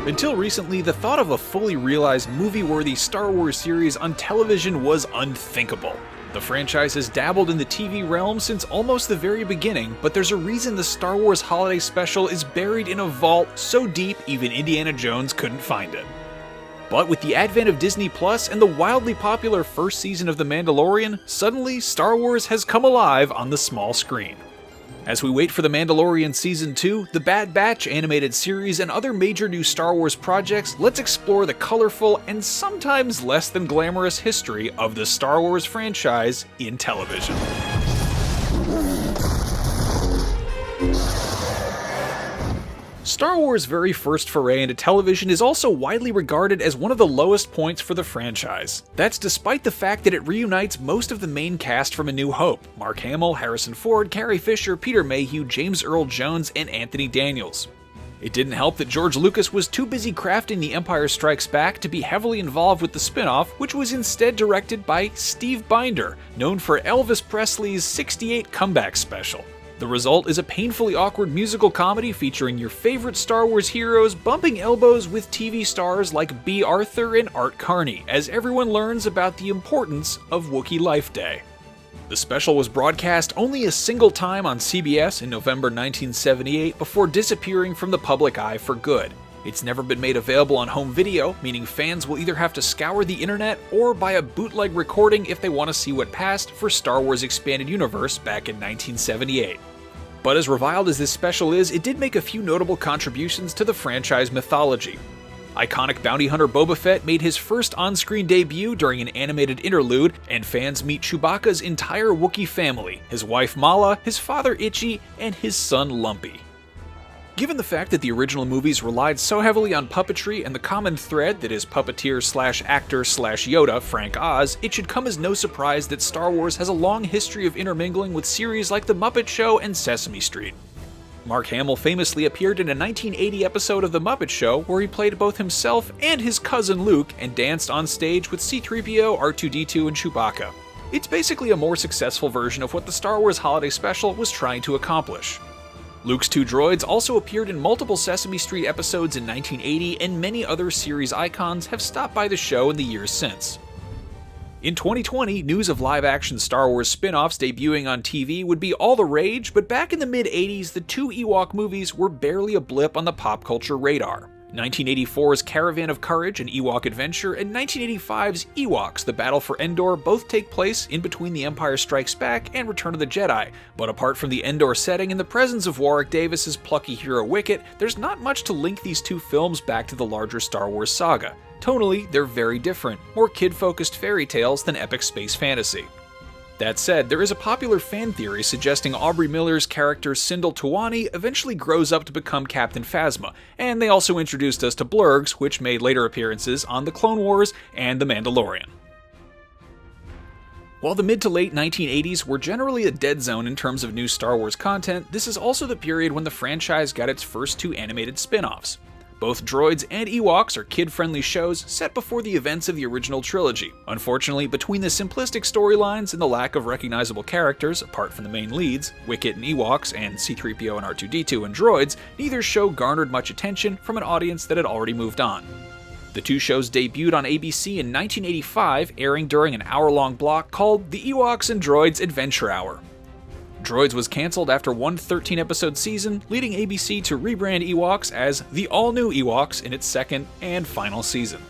Until recently, the thought of a fully realized movie-worthy Star Wars series on television was unthinkable. The franchise has dabbled in the TV realm since almost the very beginning, but there's a reason the Star Wars Holiday Special is buried in a vault so deep even Indiana Jones couldn't find it. But with the advent of Disney Plus and the wildly popular first season of The Mandalorian, suddenly Star Wars has come alive on the small screen. As we wait for The Mandalorian Season 2, The Bad Batch animated series, and other major new Star Wars projects, let's explore the colorful and sometimes less than glamorous history of the Star Wars franchise in television. Star Wars' very first foray into television is also widely regarded as one of the lowest points for the franchise. That's despite the fact that it reunites most of the main cast from A New Hope: Mark Hamill, Harrison Ford, Carrie Fisher, Peter Mayhew, James Earl Jones, and Anthony Daniels. It didn't help that George Lucas was too busy crafting The Empire Strikes Back to be heavily involved with the spin-off, which was instead directed by Steve Binder, known for Elvis Presley's '68 comeback special. The result is a painfully awkward musical comedy featuring your favorite Star Wars heroes bumping elbows with TV stars like B. Arthur and Art Carney, as everyone learns about the importance of Wookiee Life Day. The special was broadcast only a single time on CBS in November 1978 before disappearing from the public eye for good. It's never been made available on home video, meaning fans will either have to scour the internet or buy a bootleg recording if they want to see what passed for Star Wars Expanded Universe back in 1978. But as reviled as this special is, it did make a few notable contributions to the franchise mythology. Iconic bounty hunter Boba Fett made his first on-screen debut during an animated interlude, and fans meet Chewbacca's entire Wookiee family: his wife Mala, his father Itchy, and his son Lumpy. Given the fact that the original movies relied so heavily on puppetry and the common thread that is puppeteer/actor/Yoda Frank Oz, it should come as no surprise that Star Wars has a long history of intermingling with series like The Muppet Show and Sesame Street. Mark Hamill famously appeared in a 1980 episode of The Muppet Show where he played both himself and his cousin Luke and danced on stage with C-3PO, R2-D2, and Chewbacca. It's basically a more successful version of what the Star Wars Holiday Special was trying to accomplish. Luke's two droids also appeared in multiple Sesame Street episodes in 1980, and many other series icons have stopped by the show in the years since. In 2020, news of live-action Star Wars spin-offs debuting on TV would be all the rage, but back in the mid-80s, the two Ewok movies were barely a blip on the pop culture radar. 1984's Caravan of Courage, an Ewok adventure, and 1985's Ewoks: The Battle for Endor both take place in between The Empire Strikes Back and Return of the Jedi, but apart from the Endor setting and the presence of Warwick Davis's plucky hero Wicket, there's not much to link these two films back to the larger Star Wars saga. Tonally, they're very different, more kid-focused fairy tales than epic space fantasy. That said, there is a popular fan theory suggesting Aubrey Miller's character Sindel Tuwani eventually grows up to become Captain Phasma, and they also introduced us to Blurgs, which made later appearances on The Clone Wars and The Mandalorian. While the mid to late 1980s were generally a dead zone in terms of new Star Wars content, this is also the period when the franchise got its first two animated spin-offs. Both Droids and Ewoks are kid-friendly shows set before the events of the original trilogy. Unfortunately, between the simplistic storylines and the lack of recognizable characters, apart from the main leads, Wicket and Ewoks, and C-3PO and R2-D2 and Droids, neither show garnered much attention from an audience that had already moved on. The two shows debuted on ABC in 1985, airing during an hour-long block called The Ewoks and Droids Adventure Hour. Droids was cancelled after one 13-episode season, leading ABC to rebrand Ewoks as The All-New Ewoks in its second and final season.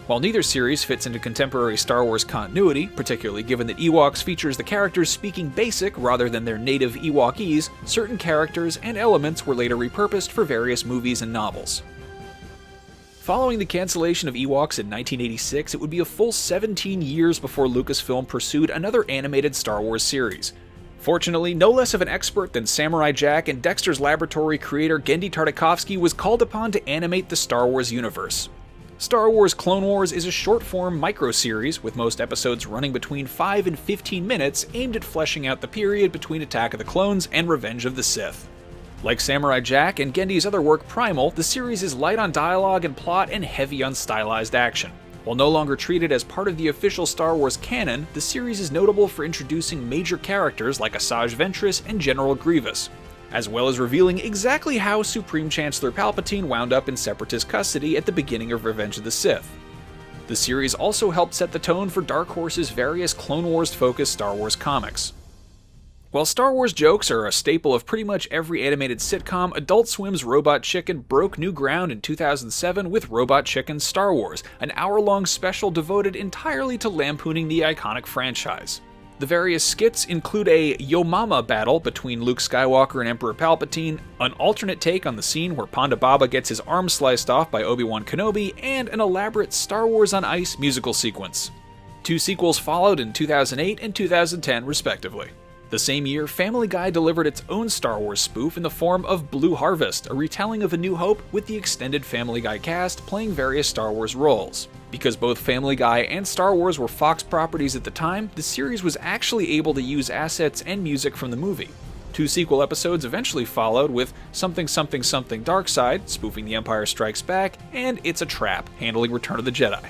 While neither series fits into contemporary Star Wars continuity, particularly given that Ewoks features the characters speaking Basic rather than their native Ewokese, certain characters and elements were later repurposed for various movies and novels. Following the cancellation of Ewoks in 1986, it would be a full 17 years before Lucasfilm pursued another animated Star Wars series. Fortunately, no less of an expert than Samurai Jack and Dexter's Laboratory creator Genndy Tartakovsky was called upon to animate the Star Wars universe. Star Wars Clone Wars is a short-form micro-series, with most episodes running between 5 and 15 minutes, aimed at fleshing out the period between Attack of the Clones and Revenge of the Sith. Like Samurai Jack and Genndy's other work Primal, the series is light on dialogue and plot and heavy on stylized action. While no longer treated as part of the official Star Wars canon, the series is notable for introducing major characters like Asajj Ventress and General Grievous. as well as revealing exactly how Supreme Chancellor Palpatine wound up in Separatist custody at the beginning of Revenge of the Sith. The series also helped set the tone for Dark Horse's various Clone Wars-focused Star Wars comics. While Star Wars jokes are a staple of pretty much every animated sitcom, Adult Swim's Robot Chicken broke new ground in 2007 with Robot Chicken Star Wars, an hour-long special devoted entirely to lampooning the iconic franchise. The various skits include a Yo Mama battle between Luke Skywalker and Emperor Palpatine, an alternate take on the scene where Ponda Baba gets his arm sliced off by Obi-Wan Kenobi, and an elaborate Star Wars on Ice musical sequence. 2 sequels followed in 2008 and 2010, respectively. The same year, Family Guy delivered its own Star Wars spoof in the form of Blue Harvest, a retelling of A New Hope with the extended Family Guy cast playing various Star Wars roles. Because both Family Guy and Star Wars were Fox properties at the time, the series was actually able to use assets and music from the movie. 2 sequel episodes eventually followed with Something Something Something Dark Side, spoofing The Empire Strikes Back, and It's a Trap, handling Return of the Jedi.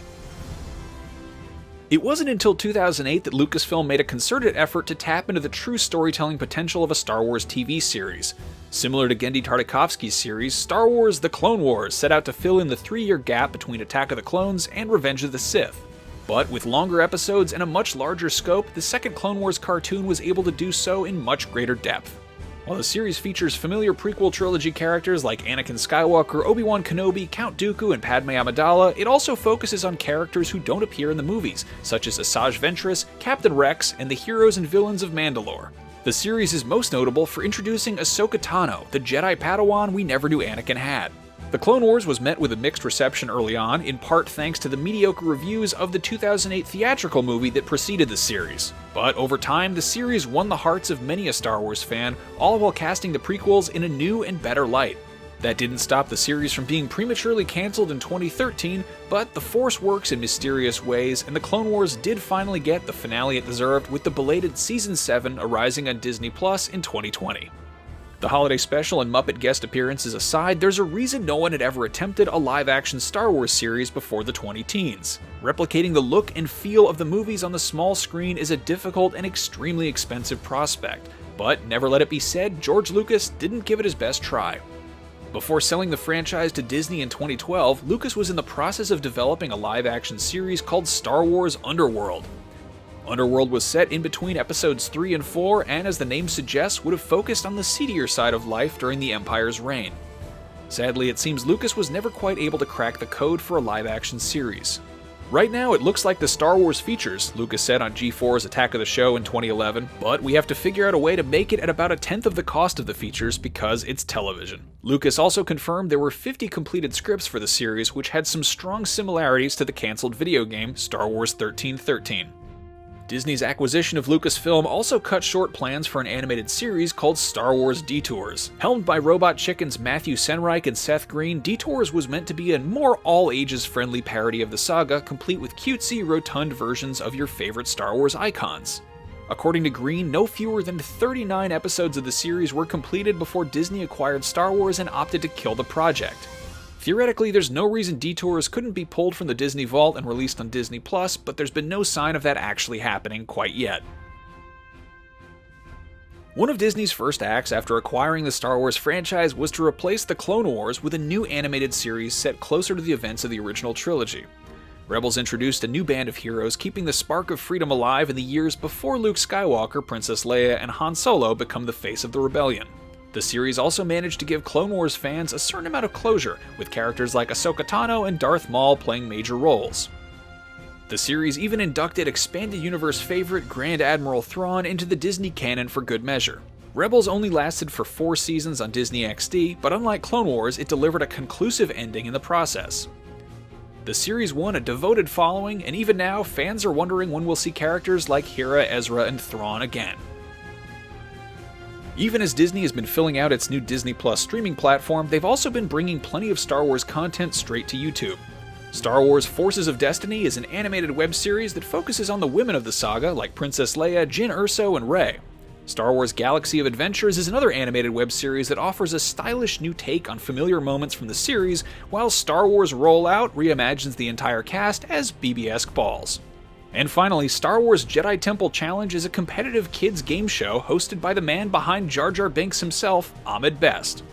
It wasn't until 2008 that Lucasfilm made a concerted effort to tap into the true storytelling potential of a Star Wars TV series. Similar to Genndy Tartakovsky's series, Star Wars The Clone Wars set out to fill in the 3-year gap between Attack of the Clones and Revenge of the Sith. But with longer episodes and a much larger scope, the second Clone Wars cartoon was able to do so in much greater depth. While the series features familiar prequel trilogy characters like Anakin Skywalker, Obi-Wan Kenobi, Count Dooku, and Padme Amidala, it also focuses on characters who don't appear in the movies, such as Asajj Ventress, Captain Rex, and the heroes and villains of Mandalore. The series is most notable for introducing Ahsoka Tano, the Jedi Padawan we never knew Anakin had. The Clone Wars was met with a mixed reception early on, in part thanks to the mediocre reviews of the 2008 theatrical movie that preceded the series. But over time, the series won the hearts of many a Star Wars fan, all while casting the prequels in a new and better light. That didn't stop the series from being prematurely cancelled in 2013, but the Force works in mysterious ways, and the Clone Wars did finally get the finale it deserved with the belated Season 7 arising on Disney Plus in 2020. The holiday special and Muppet guest appearances aside, there's a reason no one had ever attempted a live-action Star Wars series before the 20-teens. Replicating the look and feel of the movies on the small screen is a difficult and extremely expensive prospect, but never let it be said, George Lucas didn't give it his best try. Before selling the franchise to Disney in 2012, Lucas was in the process of developing a live-action series called Star Wars Underworld. Underworld was set in between episodes 3 and 4, and as the name suggests, would have focused on the seedier side of life during the Empire's reign. Sadly, it seems Lucas was never quite able to crack the code for a live-action series. Right now, it looks like the Star Wars features, Lucas said on G4's Attack of the Show in 2011, but we have to figure out a way to make it at about 1/10 of the cost of the features because it's television. Lucas also confirmed there were 50 completed scripts for the series, which had some strong similarities to the cancelled video game Star Wars 1313. Disney's acquisition of Lucasfilm also cut short plans for an animated series called Star Wars Detours. Helmed by Robot Chicken's Matthew Senreich and Seth Green, Detours was meant to be a more all-ages-friendly parody of the saga, complete with cutesy, rotund versions of your favorite Star Wars icons. According to Green, no fewer than 39 episodes of the series were completed before Disney acquired Star Wars and opted to kill the project. Theoretically, there's no reason Detours couldn't be pulled from the Disney vault and released on Disney+, but there's been no sign of that actually happening quite yet. One of Disney's first acts after acquiring the Star Wars franchise was to replace the Clone Wars with a new animated series set closer to the events of the original trilogy. Rebels introduced a new band of heroes, keeping the spark of freedom alive in the years before Luke Skywalker, Princess Leia, and Han Solo become the face of the rebellion. The series also managed to give Clone Wars fans a certain amount of closure, with characters like Ahsoka Tano and Darth Maul playing major roles. The series even inducted expanded universe favorite Grand Admiral Thrawn into the Disney canon for good measure. Rebels only lasted for 4 seasons on Disney XD, but unlike Clone Wars, it delivered a conclusive ending in the process. The series won a devoted following, and even now, fans are wondering when we'll see characters like Hera, Ezra, and Thrawn again. Even as Disney has been filling out its new Disney Plus streaming platform, they've also been bringing plenty of Star Wars content straight to YouTube. Star Wars Forces of Destiny is an animated web series that focuses on the women of the saga, like Princess Leia, Jyn Erso, and Rey. Star Wars Galaxy of Adventures is another animated web series that offers a stylish new take on familiar moments from the series, while Star Wars Rollout reimagines the entire cast as BB-esque balls. And finally, Star Wars Jedi Temple Challenge is a competitive kids game show hosted by the man behind Jar Jar Binks himself, Ahmed Best.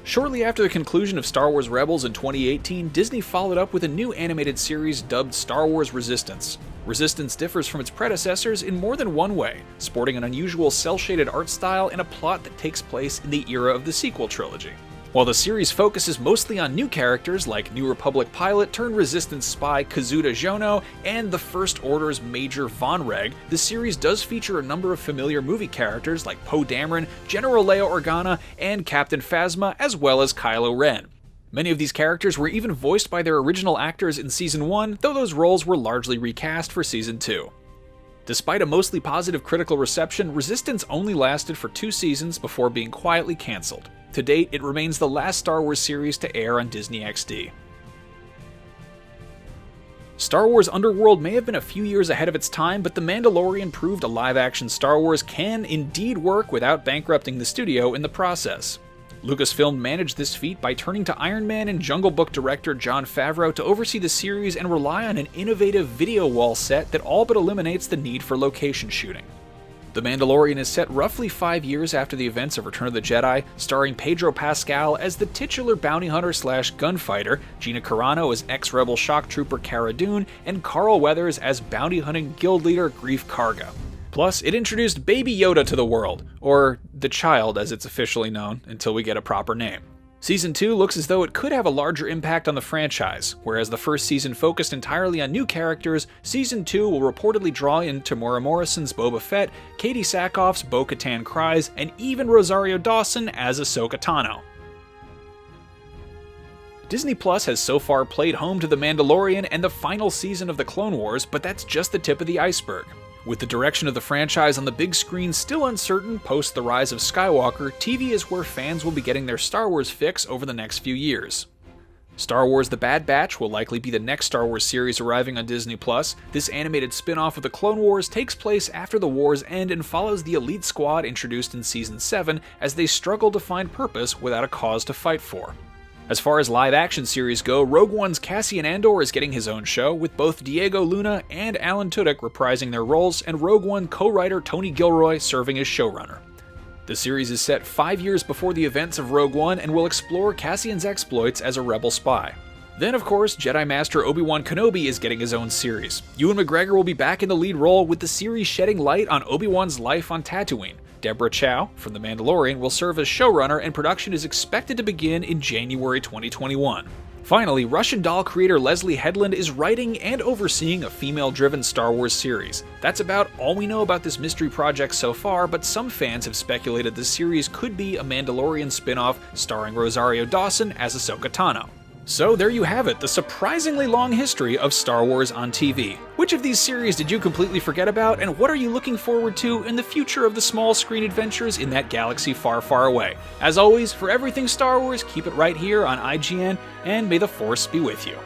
Shortly after the conclusion of Star Wars Rebels in 2018, Disney followed up with a new animated series dubbed Star Wars Resistance. Resistance differs from its predecessors in more than one way, sporting an unusual cel-shaded art style and a plot that takes place in the era of the sequel trilogy. While the series focuses mostly on new characters like New Republic pilot turned Resistance spy Kazuda Jono and the First Order's Major Von Reg, the series does feature a number of familiar movie characters like Poe Dameron, General Leia Organa, and Captain Phasma, as well as Kylo Ren. Many of these characters were even voiced by their original actors in Season 1, though those roles were largely recast for Season 2. Despite a mostly positive critical reception, Resistance only lasted for 2 seasons before being quietly cancelled. To date, it remains the last Star Wars series to air on Disney XD. Star Wars Underworld may have been a few years ahead of its time, but The Mandalorian proved a live-action Star Wars can indeed work without bankrupting the studio in the process. Lucasfilm managed this feat by turning to Iron Man and Jungle Book director Jon Favreau to oversee the series and rely on an innovative video wall set that all but eliminates the need for location shooting. The Mandalorian is set roughly 5 years after the events of Return of the Jedi, starring Pedro Pascal as the titular bounty hunter/gunfighter, Gina Carano as ex-rebel shock trooper Cara Dune, and Carl Weathers as bounty hunting guild leader Greef Karga. Plus, it introduced Baby Yoda to the world, or the Child as it's officially known, until we get a proper name. Season 2 looks as though it could have a larger impact on the franchise. Whereas the first season focused entirely on new characters, Season 2 will reportedly draw in Tamora Morrison's Boba Fett, Katie Sackhoff's Bo-Katan Kryze, and even Rosario Dawson as Ahsoka Tano. Disney Plus has so far played home to The Mandalorian and the final season of The Clone Wars, but that's just the tip of the iceberg. With the direction of the franchise on the big screen still uncertain post the rise of Skywalker, TV is where fans will be getting their Star Wars fix over the next few years. Star Wars The Bad Batch will likely be the next Star Wars series arriving on Disney+. This animated spin-off of the Clone Wars takes place after the war's end and follows the elite squad introduced in Season 7 as they struggle to find purpose without a cause to fight for. As far as live-action series go, Rogue One's Cassian Andor is getting his own show, with both Diego Luna and Alan Tudyk reprising their roles, and Rogue One co-writer Tony Gilroy serving as showrunner. The series is set 5 years before the events of Rogue One and will explore Cassian's exploits as a rebel spy. Then, of course, Jedi Master Obi-Wan Kenobi is getting his own series. Ewan McGregor will be back in the lead role, with the series shedding light on Obi-Wan's life on Tatooine. Deborah Chow, from The Mandalorian, will serve as showrunner, and production is expected to begin in January 2021. Finally, Russian doll creator Leslie Headland is writing and overseeing a female-driven Star Wars series. That's about all we know about this mystery project so far, but some fans have speculated the series could be a Mandalorian spin-off starring Rosario Dawson as Ahsoka Tano. So there you have it, the surprisingly long history of Star Wars on TV. Which of these series did you completely forget about, and what are you looking forward to in the future of the small screen adventures in that galaxy far, far away? As always, for everything Star Wars, keep it right here on IGN, and may the Force be with you.